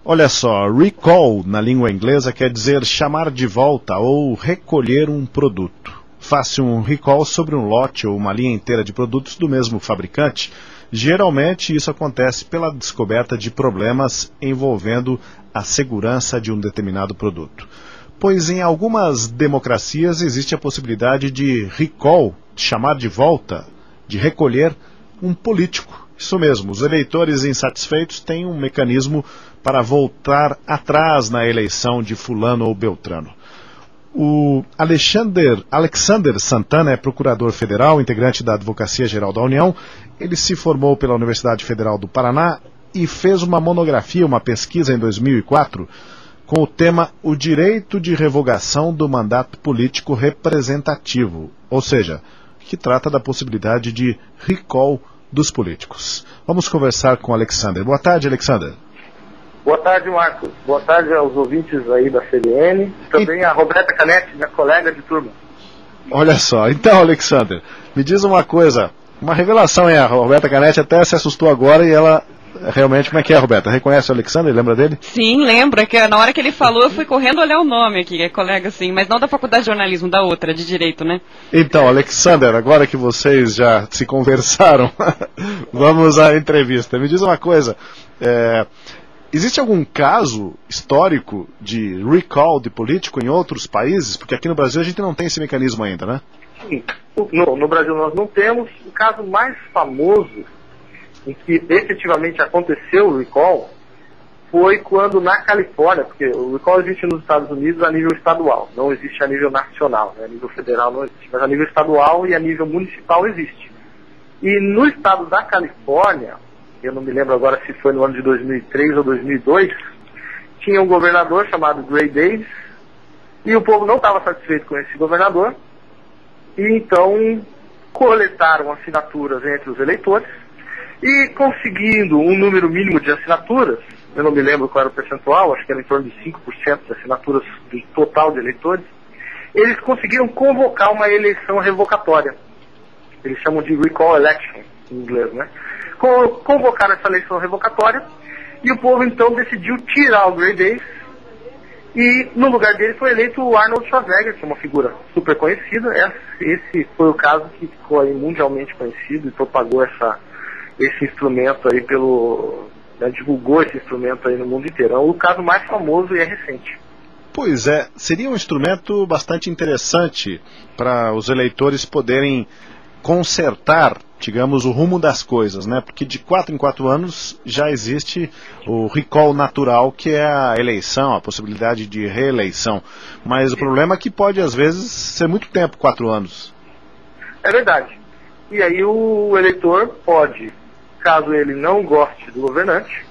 Olha só, recall na língua inglesa quer dizer chamar de volta ou recolher um produto. Faça um recall sobre um lote ou uma linha inteira de produtos do mesmo fabricante. Geralmente isso acontece pela descoberta de problemas envolvendo a segurança de um determinado produto. Pois em algumas democracias existe a possibilidade de recall, de chamar de volta, de recolher um político. Isso mesmo, os eleitores insatisfeitos têm um mecanismo para voltar atrás na eleição de fulano ou beltrano. O Alexander Santana é procurador federal, integrante da Advocacia Geral da União. Ele se formou pela Universidade Federal do Paraná e fez uma monografia, uma pesquisa em 2004, com o tema O Direito de Revogação do Mandato Político Representativo, ou seja, que trata da possibilidade de recall dos políticos. Vamos conversar com o Alexander. Boa tarde, Alexander. Boa tarde, Marcos. Boa tarde aos ouvintes aí da CBN. Também a Roberta Canetti, minha colega de turma. Olha só, então, Alexander, me diz uma coisa, uma revelação, hein? A Roberta Canetti até se assustou agora e ela realmente, como é que é, Roberta? Reconhece o Alexander? Lembra dele? Sim, lembro. Que na hora que ele falou, eu fui correndo olhar o nome aqui, é colega, sim, mas não da Faculdade de Jornalismo, da outra, de Direito, né? Então, Alexander, agora que vocês já se conversaram, vamos à entrevista. Me diz uma coisa, existe algum caso histórico de recall de político em outros países? Porque aqui no Brasil a gente não tem esse mecanismo ainda, né? Sim, no Brasil nós não temos. O caso mais famoso em que efetivamente aconteceu o recall foi quando na Califórnia, porque o recall existe nos Estados Unidos a nível estadual, não existe a nível nacional, né? A nível federal não existe, mas a nível estadual e a nível municipal existe. E no estado da Califórnia, eu não me lembro agora se foi no ano de 2003 ou 2002, tinha um governador chamado Gray Davis, e o povo não estava satisfeito com esse governador, e então coletaram assinaturas entre os eleitores, e conseguindo um número mínimo de assinaturas, eu não me lembro qual era o percentual, acho que era em torno de 5% de assinaturas do total de eleitores, eles conseguiram convocar uma eleição revocatória. Eles chamam de recall election, em inglês, né? Convocaram essa eleição revocatória, e o povo então decidiu tirar o Gray Davis, e no lugar dele foi eleito o Arnold Schwarzenegger, que é uma figura super conhecida. Esse foi o caso que ficou aí mundialmente conhecido e propagou esse instrumento aí divulgou esse instrumento aí no mundo inteiro. É o caso mais famoso e é recente. Pois é, seria um instrumento bastante interessante para os eleitores poderem consertar, digamos, o rumo das coisas, né? Porque de 4 em 4 anos já existe o recall natural, que é a eleição, a possibilidade de reeleição. Mas o problema é que pode, às vezes, ser muito tempo, 4 anos. É verdade. E aí o eleitor pode, caso ele não goste do governante,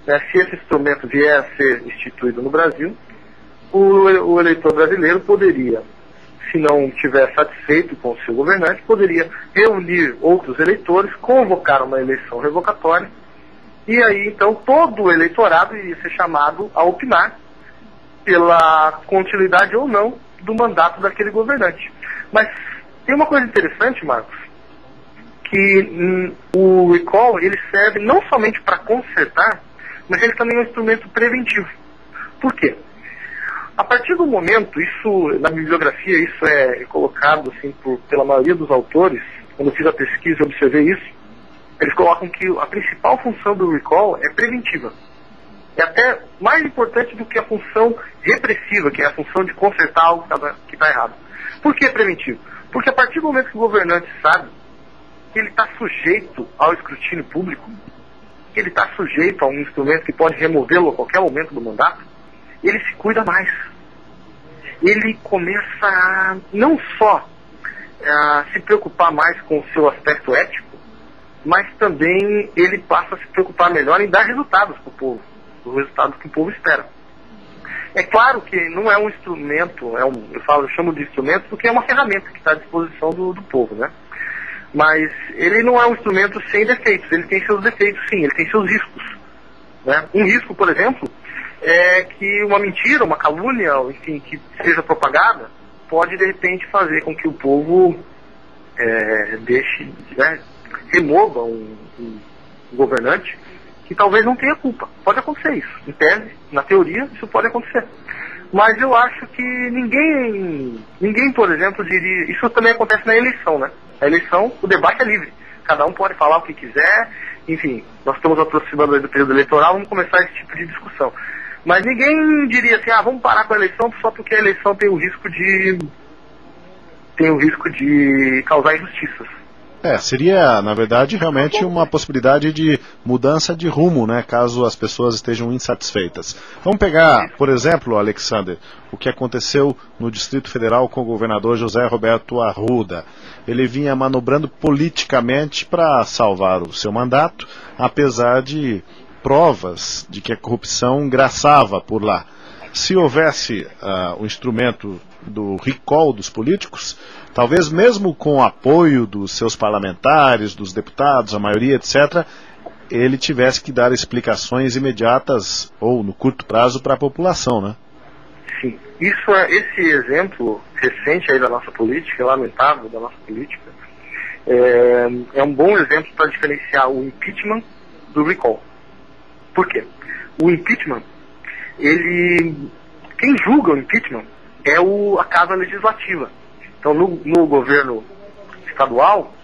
né, se esse instrumento vier a ser instituído no Brasil, o eleitor brasileiro poderia, se não estiver satisfeito com o seu governante, poderia reunir outros eleitores, convocar uma eleição revocatória, e aí então todo o eleitorado iria ser chamado a opinar pela continuidade ou não do mandato daquele governante. Mas tem uma coisa interessante, Marcos, que o recall ele serve não somente para consertar, mas ele também é um instrumento preventivo. Por quê? A partir do momento, isso na bibliografia, isso é colocado assim, pela maioria dos autores, quando eu fiz a pesquisa eu observei isso, eles colocam que a principal função do recall é preventiva. É até mais importante do que a função repressiva, que é a função de consertar algo que está errado. Por que preventivo? Porque a partir do momento que o governante sabe que ele está sujeito ao escrutínio público, que ele está sujeito a um instrumento que pode removê-lo a qualquer momento do mandato, ele se cuida mais. Ele começa a não só a se preocupar mais com o seu aspecto ético, mas também ele passa a se preocupar melhor em dar resultados para o povo, os resultados que o povo espera. É claro que não é um instrumento, eu chamo de instrumento porque é uma ferramenta que está à disposição do povo, né? Mas ele não é um instrumento sem defeitos, ele tem seus defeitos sim, ele tem seus riscos, né? Um risco, por exemplo, é que uma mentira, uma calúnia, enfim, que seja propagada, pode de repente fazer com que o povo remova um governante que talvez não tenha culpa. Pode acontecer isso. Em tese, na teoria, isso pode acontecer. Mas eu acho que ninguém, por exemplo, diria... Isso também acontece na eleição, né? Na eleição, o debate é livre. Cada um pode falar o que quiser. Enfim, nós estamos aproximando do período eleitoral, vamos começar esse tipo de discussão. Mas ninguém diria assim, vamos parar com a eleição só porque a eleição tem o risco de causar injustiças. Seria, na verdade, realmente uma possibilidade de mudança de rumo, né, caso as pessoas estejam insatisfeitas. Vamos pegar, por exemplo, Alexander, o que aconteceu no Distrito Federal com o governador José Roberto Arruda. Ele vinha manobrando politicamente para salvar o seu mandato, apesar de provas de que a corrupção graçava por lá. Se houvesse o instrumento do recall dos políticos, talvez mesmo com o apoio dos seus parlamentares, dos deputados, a maioria, etc., ele tivesse que dar explicações imediatas ou no curto prazo para a população, né? Sim. Esse exemplo recente aí da nossa política, lamentável da nossa política, é um bom exemplo para diferenciar o impeachment do recall. Por quê? O impeachment, quem julga o impeachment é a Casa Legislativa. Então, no governo estadual,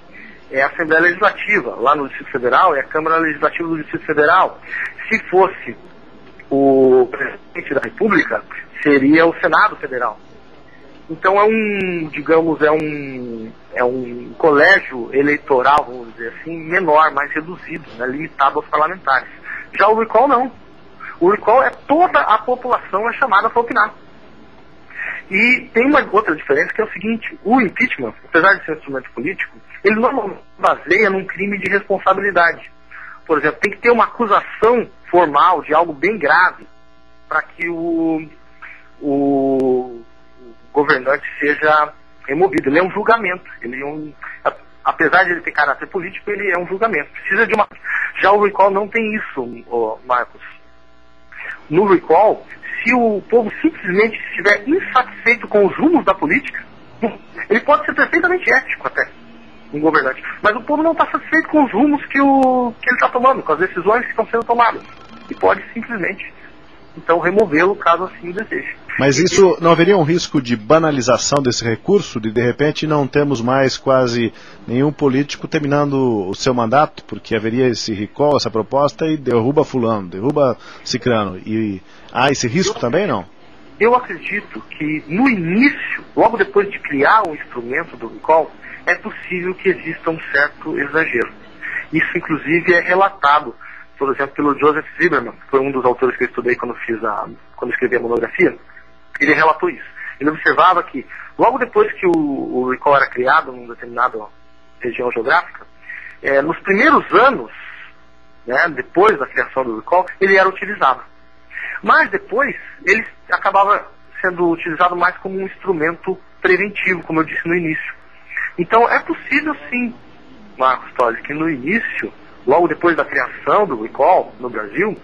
é a Assembleia Legislativa. Lá no Distrito Federal, é a Câmara Legislativa do Distrito Federal. Se fosse o presidente da República, seria o Senado Federal. Então, é um colégio eleitoral, vamos dizer assim, menor, mais reduzido, né, limitado aos parlamentares. Já o recall, não. O recall é toda a população é chamada para opinar. E tem uma outra diferença, que é o seguinte: o impeachment, apesar de ser um instrumento político, ele normalmente baseia num crime de responsabilidade. Por exemplo, tem que ter uma acusação formal de algo bem grave para que o governante seja removido. Ele é um julgamento. Apesar de ele ter caráter político, ele é um julgamento. Precisa de uma... Já o recall não tem isso, Marcos. No recall, se o povo simplesmente estiver insatisfeito com os rumos da política, ele pode ser perfeitamente ético até, um governante. Mas o povo não está satisfeito com os rumos que ele está tomando, com as decisões que estão sendo tomadas. E pode simplesmente, então, removê-lo caso assim o deseje. Mas isso não haveria um risco de banalização desse recurso, de repente não temos mais quase nenhum político terminando o seu mandato, porque haveria esse recall, essa proposta, e derruba fulano, derruba cicrano, e há esse risco também, não? Eu acredito que no início, logo depois de criar o instrumento do recall, é possível que exista um certo exagero. Isso inclusive é relatado, por exemplo, pelo Joseph Lieberman, que foi um dos autores que eu estudei quando escrevi a monografia. Ele relatou isso. Ele observava que, logo depois que o recall era criado numa determinada região geográfica, nos primeiros anos, né, depois da criação do recall, ele era utilizado. Mas depois, ele acabava sendo utilizado mais como um instrumento preventivo, como eu disse no início. Então, é possível sim, Marcos Tolles, que no início, logo depois da criação do recall no Brasil,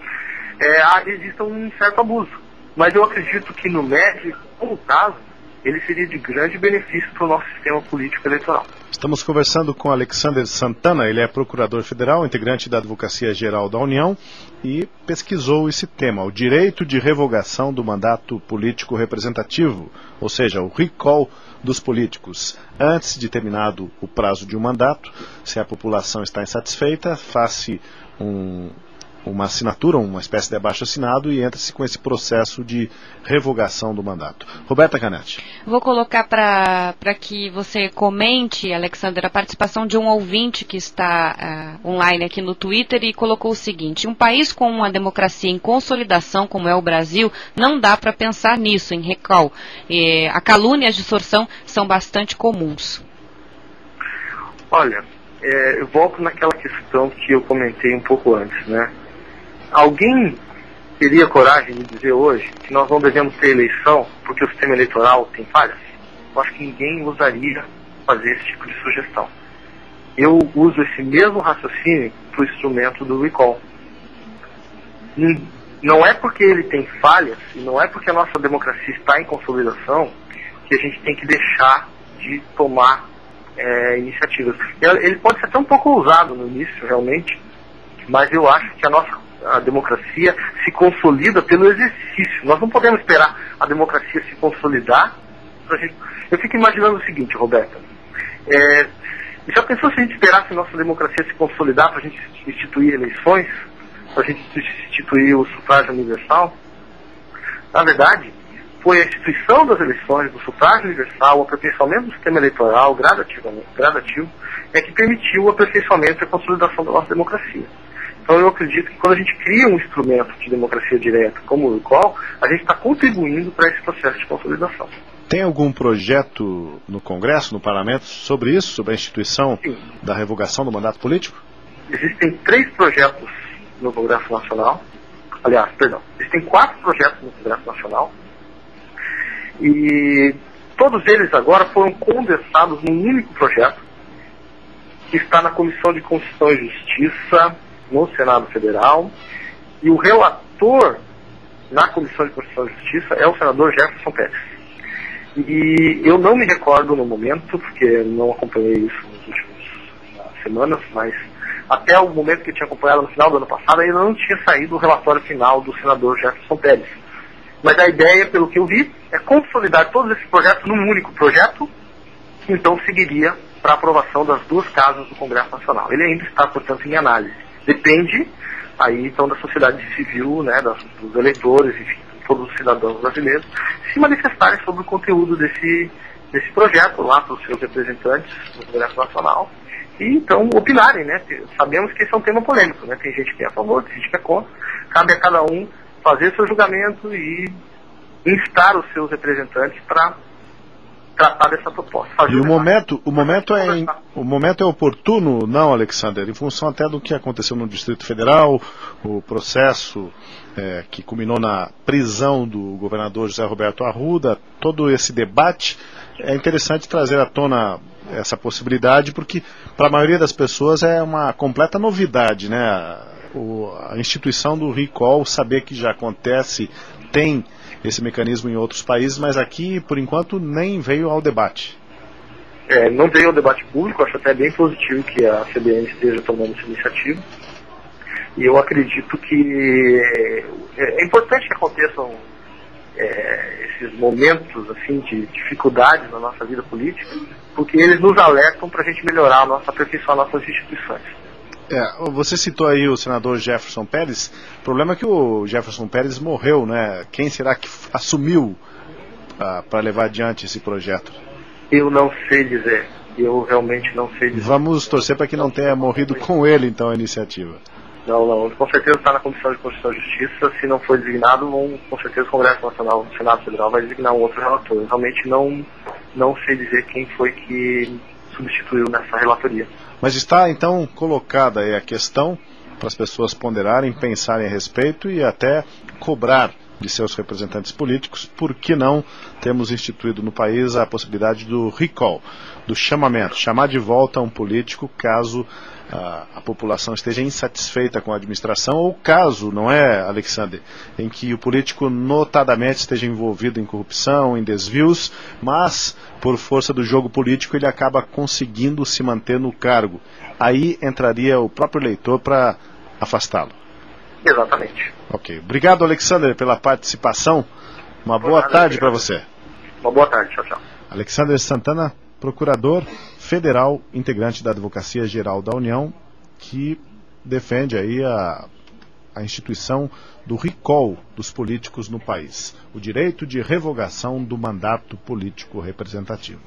exista um certo abuso. Mas eu acredito que no médio e longo prazo, ele seria de grande benefício para o nosso sistema político eleitoral. Estamos conversando com Alexander Santana, ele é procurador federal, integrante da Advocacia Geral da União, e pesquisou esse tema, o direito de revogação do mandato político representativo, ou seja, o recall dos políticos. Antes de terminado o prazo de um mandato, se a população está insatisfeita, faz-se uma assinatura, uma espécie de abaixo-assinado, e entra-se com esse processo de revogação do mandato. Roberta Canetti. Vou colocar para que você comente, Alexander, a participação de um ouvinte que está online aqui no Twitter e colocou o seguinte: um país com uma democracia em consolidação como é o Brasil, não dá para pensar nisso, em recall. A calúnia e a distorção são bastante comuns. Olha, eu volto naquela questão que eu comentei um pouco antes, né? Alguém teria coragem de dizer hoje que nós não devemos ter eleição porque o sistema eleitoral tem falhas? Eu acho que ninguém ousaria fazer esse tipo de sugestão. Eu uso esse mesmo raciocínio para o instrumento do recall. Não é porque ele tem falhas, e não é porque a nossa democracia está em consolidação, que a gente tem que deixar de tomar iniciativas. Ele pode ser até um pouco ousado no início, realmente, mas eu acho que a nossa a democracia se consolida pelo exercício. Nós não podemos esperar a democracia se consolidar. Eu fico imaginando o seguinte, Roberta. Já pensou se a gente esperasse a nossa democracia se consolidar para a gente instituir eleições? Para a gente instituir o sufrágio universal? Na verdade, foi a instituição das eleições, do sufrágio universal, o aperfeiçoamento do sistema eleitoral gradativo, que permitiu o aperfeiçoamento e a consolidação da nossa democracia. Então eu acredito que quando a gente cria um instrumento de democracia direta como o recall, a gente está contribuindo para esse processo de consolidação. Tem algum projeto no Congresso, no Parlamento, sobre isso, sobre a instituição da revogação do mandato político? Existem 3 projetos no Congresso Nacional. Aliás, perdão, existem 4 projetos no Congresso Nacional. E todos eles agora foram condensados num único projeto, que está na Comissão de Constituição e Justiça, no Senado Federal. E o relator na Comissão de Constituição e Justiça é o senador Jefferson Pérez. E eu não me recordo no momento, porque não acompanhei isso nas últimas semanas, mas até o momento que eu tinha acompanhado no final do ano passado, ainda não tinha saído o relatório final do senador Jefferson Pérez. Mas a ideia, pelo que eu vi, é consolidar todos esses projetos num único projeto, que então seguiria para aprovação das 2 casas do Congresso Nacional. Ele ainda está, portanto, em análise. Depende aí então da sociedade civil, né, dos eleitores, enfim, todos os cidadãos brasileiros, se manifestarem sobre o conteúdo desse projeto lá para os seus representantes do Congresso Nacional e então opinarem, né? Sabemos que esse é um tema polêmico, né? Tem gente que é a favor, tem gente que é contra. Cabe a cada um fazer seu julgamento e instar os seus representantes para tratar dessa proposta. E o momento é oportuno, não, Alexander, em função até do que aconteceu no Distrito Federal, o processo que culminou na prisão do governador José Roberto Arruda, todo esse debate. É interessante trazer à tona essa possibilidade, porque para a maioria das pessoas é uma completa novidade, né? A instituição do recall, saber que já acontece, tem esse mecanismo em outros países, mas aqui, por enquanto, nem veio ao debate. Não veio ao debate público. Acho até bem positivo que a CBN esteja tomando essa iniciativa. E eu acredito que é importante que aconteçam esses momentos assim, de dificuldade na nossa vida política, porque eles nos alertam para a gente melhorar, aperfeiçoar nossas instituições. Você citou aí o senador Jefferson Pérez. O problema é que o Jefferson Pérez morreu, né? Quem será que assumiu para levar adiante esse projeto? Eu não sei dizer. Eu realmente não sei dizer. Vamos torcer para que não tenha morrido com ele, então, a iniciativa. Não. Com certeza está na Comissão de Constituição e Justiça. Se não for designado, com certeza o Congresso Nacional, o Senado Federal, vai designar um outro relator. Eu realmente não sei dizer quem foi que substituiu nessa relatoria. Mas está, então, colocada aí a questão para as pessoas ponderarem, pensarem a respeito e até cobrar de seus representantes políticos, por que não temos instituído no país a possibilidade do recall, do chamamento, chamar de volta um político caso a população esteja insatisfeita com a administração, ou caso, não é, Alexander, em que o político notadamente esteja envolvido em corrupção, em desvios, mas por força do jogo político ele acaba conseguindo se manter no cargo. Aí entraria o próprio eleitor para afastá-lo. Exatamente. Ok. Obrigado, Alexander, pela participação. Uma boa tarde para você. Uma boa tarde. Tchau, tchau. Alexander Santana, procurador federal, integrante da Advocacia Geral da União, que defende aí a instituição do recall dos políticos no país, o direito de revogação do mandato político representativo.